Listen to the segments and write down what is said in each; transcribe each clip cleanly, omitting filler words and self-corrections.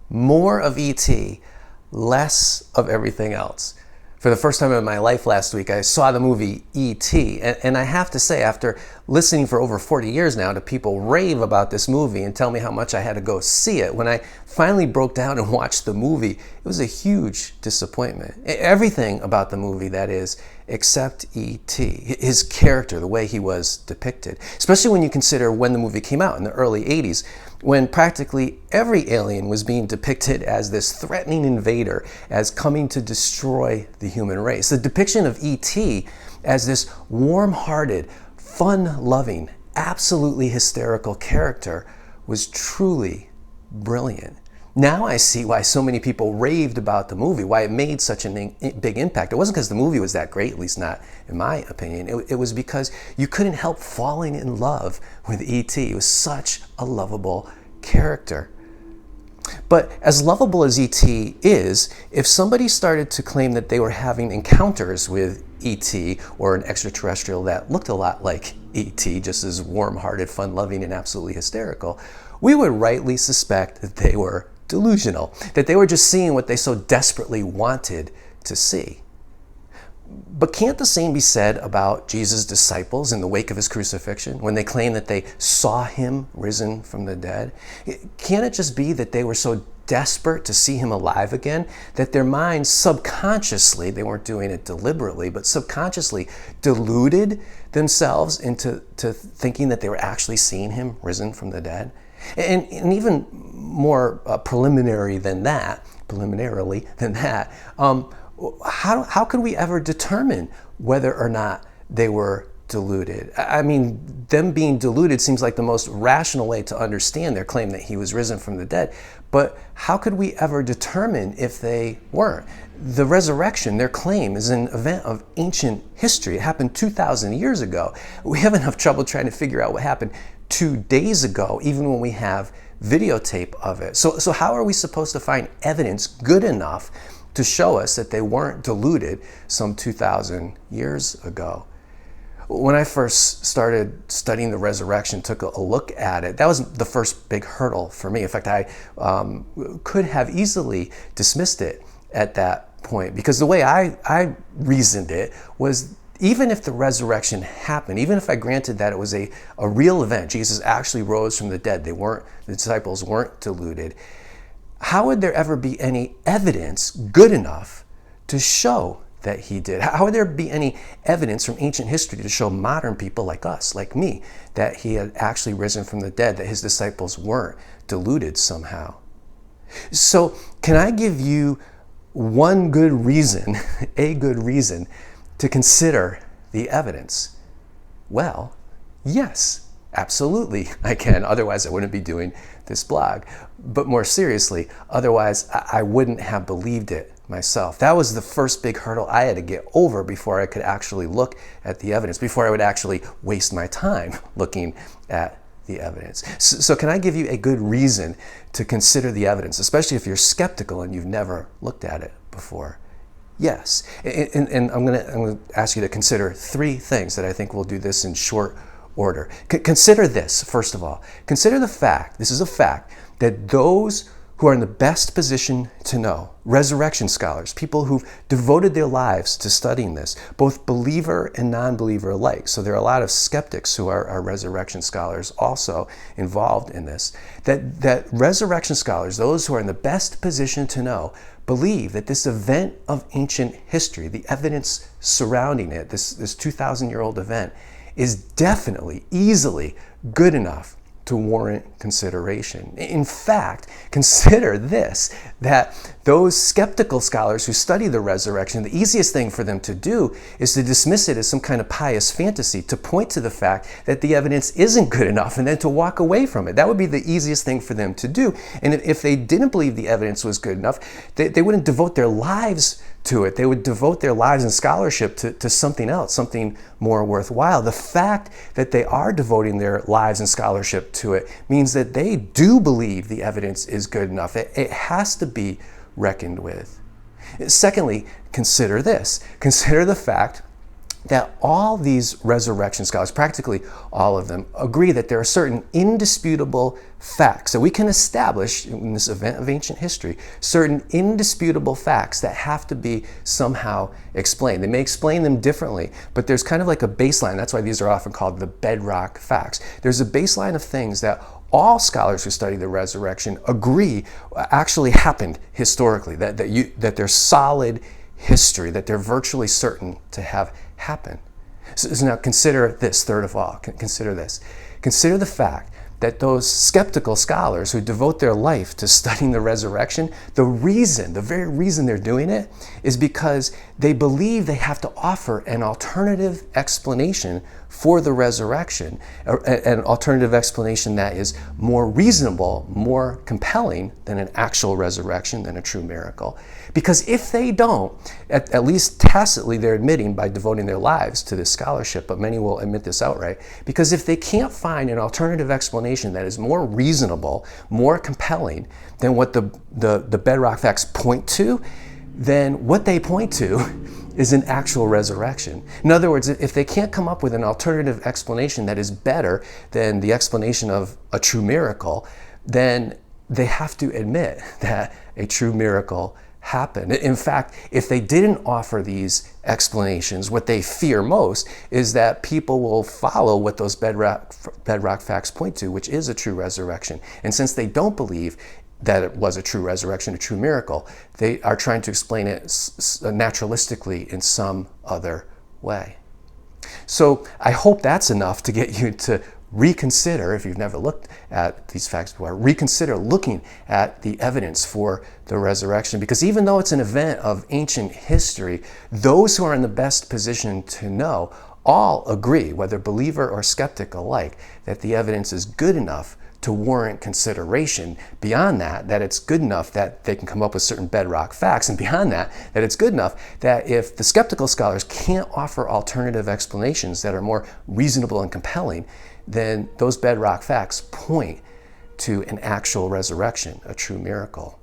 more of E.T., less of everything else. For the first time in my life last week, I saw the movie E.T. And I have to say, after listening for over 40 years now to people rave about this movie and tell me how much I had to go see it, when I finally broke down and watched the movie, it was a huge disappointment. Everything about the movie, that is, except E.T. His character, the way he was depicted. Especially when you consider when the movie came out in the early 80s, when practically every alien was being depicted as this threatening invader, as coming to destroy the human race. The depiction of E.T. as this warm-hearted, fun-loving, absolutely hysterical character was truly brilliant. Now I see why so many people raved about the movie, why it made such a big impact. It wasn't because the movie was that great, at least not in my opinion. It was because you couldn't help falling in love with E.T. It was such a lovable character. But as lovable as E.T. is, if somebody started to claim that they were having encounters with E.T. or an extraterrestrial that looked a lot like E.T., just as warm-hearted, fun-loving, and absolutely hysterical, we would rightly suspect that they were delusional, that they were just seeing what they so desperately wanted to see. But can't the same be said about Jesus' disciples in the wake of his crucifixion, when they claim that they saw him risen from the dead? Can't it just be that they were so desperate to see him alive again that their minds subconsciously, they weren't doing it deliberately, but subconsciously deluded themselves into thinking that they were actually seeing him risen from the dead? And even more preliminarily than that, how could we ever determine whether or not they were deluded? I mean, them being deluded seems like the most rational way to understand their claim that he was risen from the dead. But how could we ever determine if they weren't? The resurrection, their claim, is an event of ancient history. It happened 2,000 years ago. We have enough trouble trying to figure out what happened 2 days ago, even when we have videotape of it. So how are we supposed to find evidence good enough to show us that they weren't deluded some 2,000 years ago? When I first started studying the resurrection, took a look at it, that was the first big hurdle for me. In fact, I could have easily dismissed it at that point, because the way I reasoned it was, even if the resurrection happened, even if I granted that it was a real event, Jesus actually rose from the dead, the disciples weren't deluded, how would there ever be any evidence good enough to show that he did? How would there be any evidence from ancient history to show modern people like us, like me, that he had actually risen from the dead, that his disciples weren't deluded somehow? So can I give you one good reason, a good reason, to consider the evidence? Well, yes, absolutely I can. Otherwise, I wouldn't be doing this blog. But more seriously, otherwise I wouldn't have believed it myself. That was the first big hurdle I had to get over before I could actually look at the evidence, before I would actually waste my time looking at the evidence. So can I give you a good reason to consider the evidence, especially if you're skeptical and you've never looked at it before? Yes, and I'm going to ask you to consider 3 things that I think will do this in short order. Consider this, first of all. Consider the fact, this is a fact, that those who are in the best position to know, resurrection scholars, people who've devoted their lives to studying this, both believer and non-believer alike. So there are a lot of skeptics who are resurrection scholars also involved in this. That resurrection scholars, those who are in the best position to know, believe that this event of ancient history, the evidence surrounding it, this 2,000-year-old event, is definitely, easily good enough to warrant consideration. In fact, consider this, that those skeptical scholars who study the resurrection, the easiest thing for them to do is to dismiss it as some kind of pious fantasy, to point to the fact that the evidence isn't good enough and then to walk away from it. That would be the easiest thing for them to do. And if they didn't believe the evidence was good enough, they wouldn't devote their lives to it. They would devote their lives and scholarship to something else, something more worthwhile. The fact that they are devoting their lives and scholarship to it means that they do believe the evidence is good enough. It has to be reckoned with. Secondly, consider this. Consider the fact that all these resurrection scholars, practically all of them, agree that there are certain indisputable facts that we can establish in this event of ancient history, certain indisputable facts that have to be somehow explained. They may explain them differently, but there's kind of like a baseline. That's why these are often called the bedrock facts. There's a baseline of things that all scholars who study the resurrection agree actually happened historically, that they're solid history, that they're virtually certain to have happened. So now consider this, third of all, consider this. Consider the fact that those skeptical scholars who devote their life to studying the resurrection, the very reason they're doing it is because they believe they have to offer an alternative explanation for the resurrection, an alternative explanation that is more reasonable, more compelling than an actual resurrection, than a true miracle. Because if they don't, at least tacitly they're admitting by devoting their lives to this scholarship, but many will admit this outright, because if they can't find an alternative explanation that is more reasonable, more compelling than what the bedrock facts point to, then what they point to is an actual resurrection. In other words, if they can't come up with an alternative explanation that is better than the explanation of a true miracle, then they have to admit that a true miracle happened. In fact, if they didn't offer these explanations, what they fear most is that people will follow what those bedrock facts point to, which is a true resurrection. And since they don't believe that it was a true resurrection, a true miracle, they are trying to explain it naturalistically in some other way. So I hope that's enough to get you to reconsider, if you've never looked at these facts before, reconsider looking at the evidence for the resurrection. Because even though it's an event of ancient history, those who are in the best position to know all agree, whether believer or skeptic alike, that the evidence is good enough to warrant consideration. Beyond that, that it's good enough that they can come up with certain bedrock facts, and beyond that, that it's good enough that if the skeptical scholars can't offer alternative explanations that are more reasonable and compelling, then those bedrock facts point to an actual resurrection, a true miracle.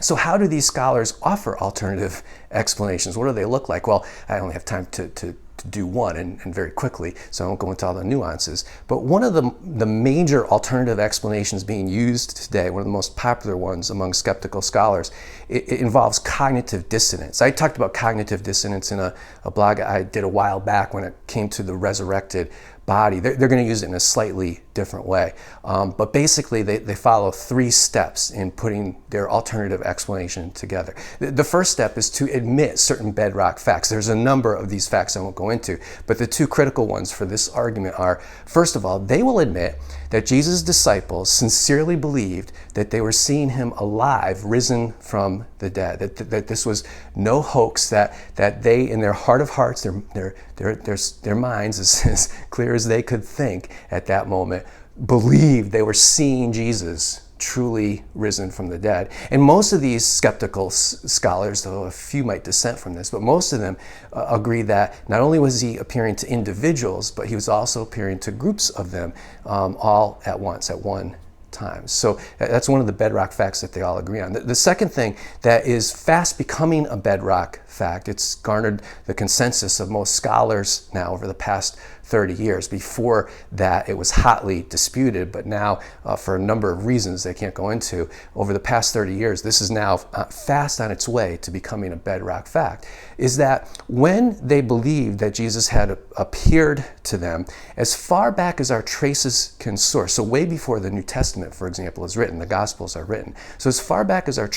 So how do these scholars offer alternative explanations? What do they look like? Well, I only have time to do one, and very quickly, so I won't go into all the nuances. But one of the major alternative explanations being used today, one of the most popular ones among skeptical scholars, it involves cognitive dissonance. I talked about cognitive dissonance in a blog I did a while back when it came to the resurrected body. They're going to use it in a slightly different way. But basically, they follow 3 steps in putting their alternative explanation together. The first step is to admit certain bedrock facts. There's a number of these facts I won't go into, but the 2 critical ones for this argument are, first of all, they will admit that Jesus' disciples sincerely believed that they were seeing him alive, risen from the dead, that this was no hoax, that they, in their heart of hearts, their minds, as clear as they could think at that moment, believed they were seeing Jesus truly risen from the dead. And most of these skeptical scholars, though a few might dissent from this, but most of them agree that not only was he appearing to individuals, but he was also appearing to groups of them all at once, at one time. So that's one of the bedrock facts that they all agree on. The second thing that is fast becoming a bedrock fact, it's garnered the consensus of most scholars now over the past 30 years. Before that, it was hotly disputed, but now, for a number of reasons they can't go into, over the past 30 years, this is now fast on its way to becoming a bedrock fact, is that when they believed that Jesus had appeared to them, as far back as our traces can source, so way before the New Testament, for example, is written, the Gospels are written, so as far back as our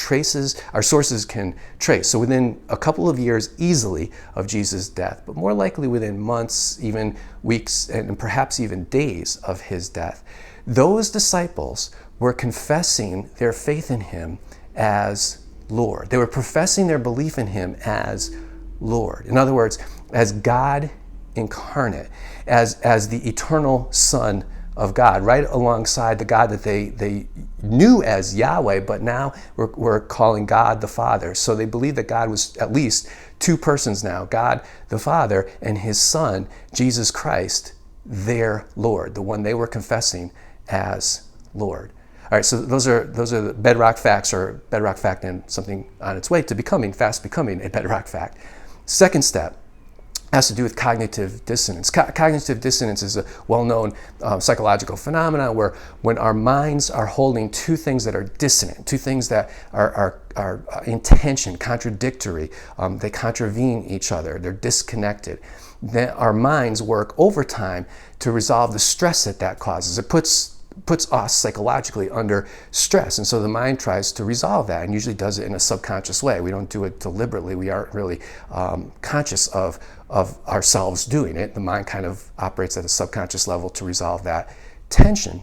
sources can trace, so within a couple of years easily of Jesus' death, but more likely within months, even weeks, and perhaps even days of his death, those disciples were confessing their faith in him as Lord. They were professing their belief in him as Lord. In other words, as God incarnate, as the eternal Son of God, right alongside the God that they knew as Yahweh, but now we're calling God the Father. So they believe that God was at least 2 persons now, God the Father and his Son, Jesus Christ, their Lord, the one they were confessing as Lord. All right, so those are the bedrock facts, or bedrock fact and something on its way to fast becoming a bedrock fact. Second step, has to do with cognitive dissonance. Cognitive dissonance is a well-known psychological phenomenon where when our minds are holding two things that are dissonant, two things that are in tension, contradictory, they contravene each other, they're disconnected, then our minds work overtime to resolve the stress that causes. It puts us psychologically under stress. And so the mind tries to resolve that and usually does it in a subconscious way. We don't do it deliberately. We aren't really conscious of ourselves doing it. The mind kind of operates at a subconscious level to resolve that tension.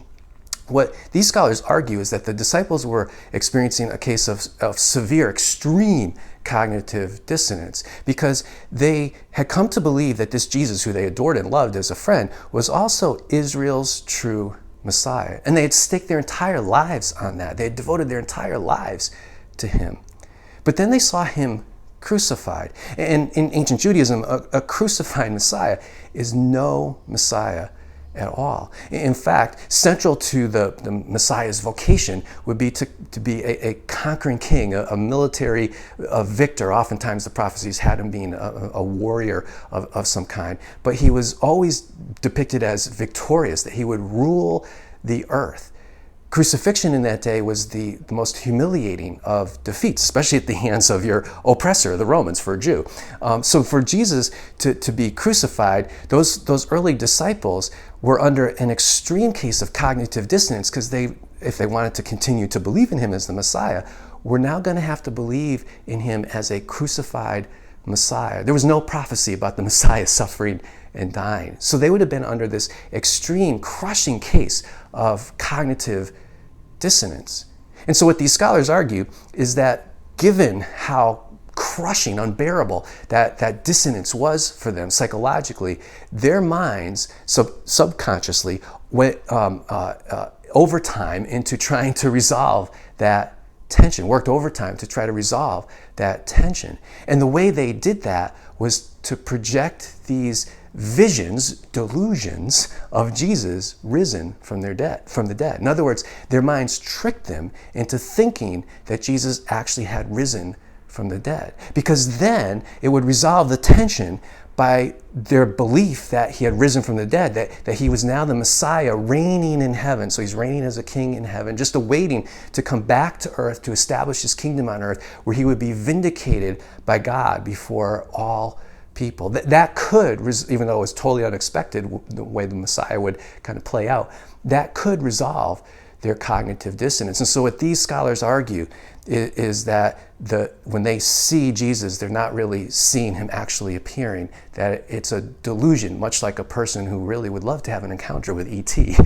What these scholars argue is that the disciples were experiencing a case of severe, extreme cognitive dissonance because they had come to believe that this Jesus, who they adored and loved as a friend, was also Israel's true Messiah. And they had staked their entire lives on that. They had devoted their entire lives to him. But then they saw him crucified. And in ancient Judaism, a crucified Messiah is no Messiah at all. In fact, central to the Messiah's vocation would be to be a conquering king, a military victor. Oftentimes the prophecies had him being a warrior of some kind, but he was always depicted as victorious, that he would rule the earth. Crucifixion in that day was the most humiliating of defeats, especially at the hands of your oppressor, the Romans, for a Jew. So for Jesus to be crucified, those early disciples were under an extreme case of cognitive dissonance because if they wanted to continue to believe in him as the Messiah, were now going to have to believe in him as a crucified Messiah. There was no prophecy about the Messiah suffering and dying. So they would have been under this extreme, crushing case of cognitive dissonance. And so what these scholars argue is that given how crushing, unbearable that dissonance was for them psychologically, their minds subconsciously went overtime into trying to resolve that tension, worked overtime to try to resolve that tension. And the way they did that was to project these visions, delusions of Jesus risen from the dead. In other words, their minds tricked them into thinking that Jesus actually had risen from the dead, because then it would resolve the tension by their belief that he had risen from the dead, that he was now the Messiah reigning in heaven. So he's reigning as a king in heaven, just awaiting to come back to earth to establish his kingdom on earth, where he would be vindicated by God before all people. That could, even though it was totally unexpected, the way the Messiah would kind of play out, that could resolve their cognitive dissonance. And so what these scholars argue is that when they see Jesus, they're not really seeing him actually appearing, that it's a delusion, much like a person who really would love to have an encounter with E.T.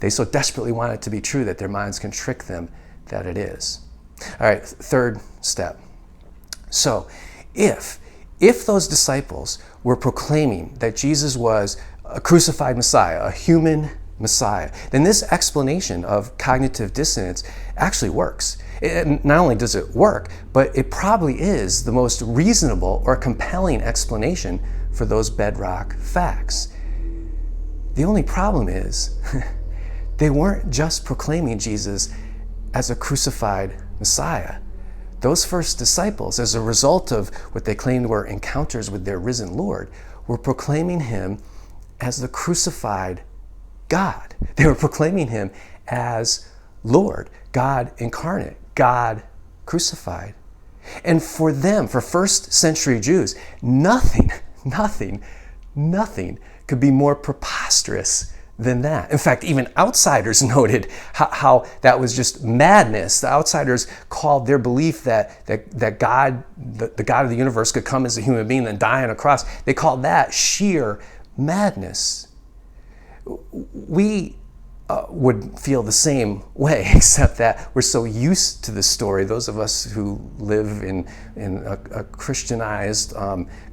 They so desperately want it to be true that their minds can trick them that it is. All right, third step. So if those disciples were proclaiming that Jesus was a crucified Messiah, a human Messiah, then this explanation of cognitive dissonance actually works. Not only does it work, but it probably is the most reasonable or compelling explanation for those bedrock facts. The only problem is they weren't just proclaiming Jesus as a crucified Messiah. Those first disciples, as a result of what they claimed were encounters with their risen Lord, were proclaiming him as the crucified God. They were proclaiming him as Lord, God incarnate, God crucified. And for them, for first century Jews, nothing could be more preposterous than that. In fact, even outsiders noted how that was just madness. The outsiders called their belief that God, the God of the universe, could come as a human being and die on a cross. They called that sheer madness. We would feel the same way, except that we're so used to this story. Those of us who live in a Christianized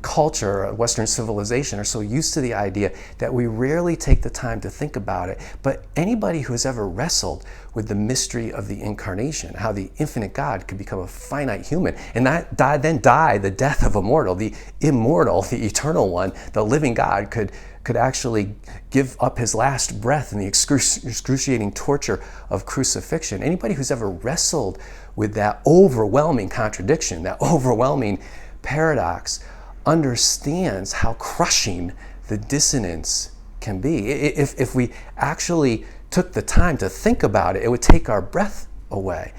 culture, a Western civilization, are so used to the idea that we rarely take the time to think about it. But anybody who has ever wrestled with the mystery of the incarnation, how the infinite God could become a finite human, and then die the death of a mortal, the immortal, the eternal one, the living God could actually give up his last breath in the excruciating torture of crucifixion. Anybody who's ever wrestled with that overwhelming contradiction, that overwhelming paradox, understands how crushing the dissonance can be. If we actually took the time to think about it, it would take our breath away.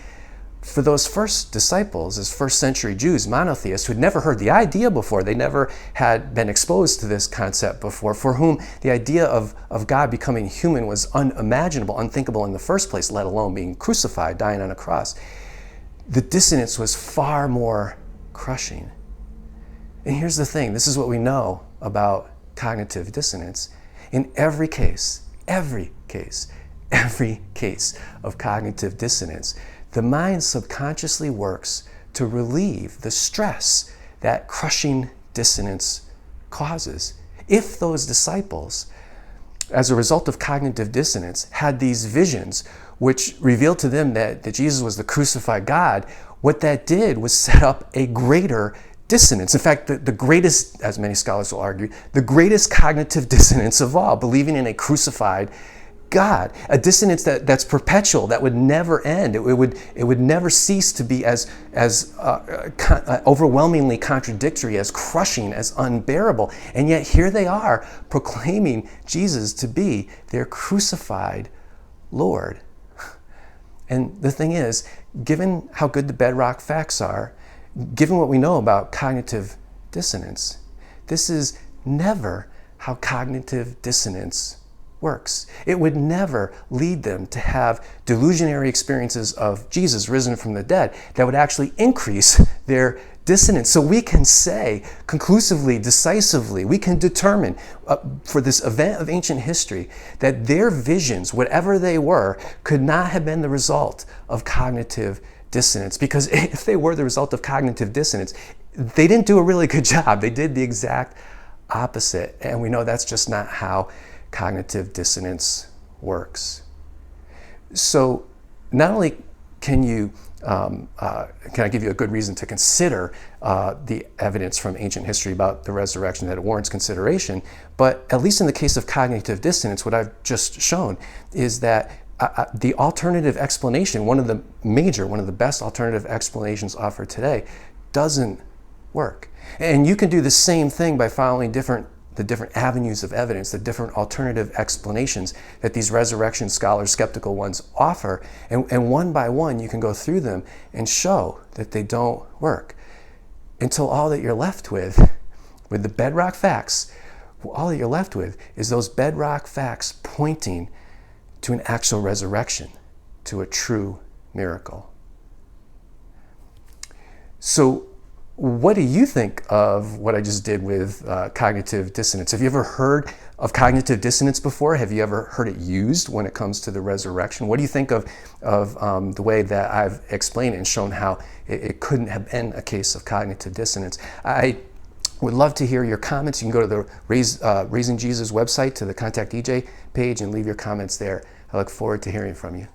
For those first disciples, as first century Jews, monotheists, who'd never heard the idea before, they never had been exposed to this concept before, for whom the idea of God becoming human was unimaginable, unthinkable in the first place, let alone being crucified, dying on a cross, the dissonance was far more crushing. And here's the thing, this is what we know about cognitive dissonance. In every case of cognitive dissonance, the mind subconsciously works to relieve the stress that crushing dissonance causes. If those disciples, as a result of cognitive dissonance, had these visions which revealed to them that Jesus was the crucified God, what that did was set up a greater dissonance. In fact, the greatest, as many scholars will argue, the greatest cognitive dissonance of all, believing in a crucified God, a dissonance that's perpetual, that would never end. It would never cease to be as overwhelmingly contradictory, as crushing, as unbearable. And yet here they are proclaiming Jesus to be their crucified Lord. And the thing is, given how good the bedrock facts are, given what we know about cognitive dissonance, this is never how cognitive dissonance works. It would never lead them to have delusionary experiences of Jesus risen from the dead that would actually increase their dissonance. So we can say conclusively, decisively, we can determine for this event of ancient history that their visions, whatever they were, could not have been the result of cognitive dissonance. Because if they were the result of cognitive dissonance, they didn't do a really good job. They did the exact opposite. And we know that's just not how cognitive dissonance works. So not only can I give you a good reason to consider the evidence from ancient history about the resurrection, that it warrants consideration, but at least in the case of cognitive dissonance, what I've just shown is that the alternative explanation, one of the best alternative explanations offered today, doesn't work. And you can do the same thing by following the different avenues of evidence, the different alternative explanations that these resurrection scholars, skeptical ones, offer. And one by one, you can go through them and show that they don't work, until all that you're left with the bedrock facts, all that you're left with is those bedrock facts pointing to an actual resurrection, to a true miracle. So what do you think of what I just did with cognitive dissonance? Have you ever heard of cognitive dissonance before? Have you ever heard it used when it comes to the resurrection? What do you think of the way that I've explained it and shown how it couldn't have been a case of cognitive dissonance? I would love to hear your comments. You can go to the Raising Jesus website, to the Contact EJ page, and leave your comments there. I look forward to hearing from you.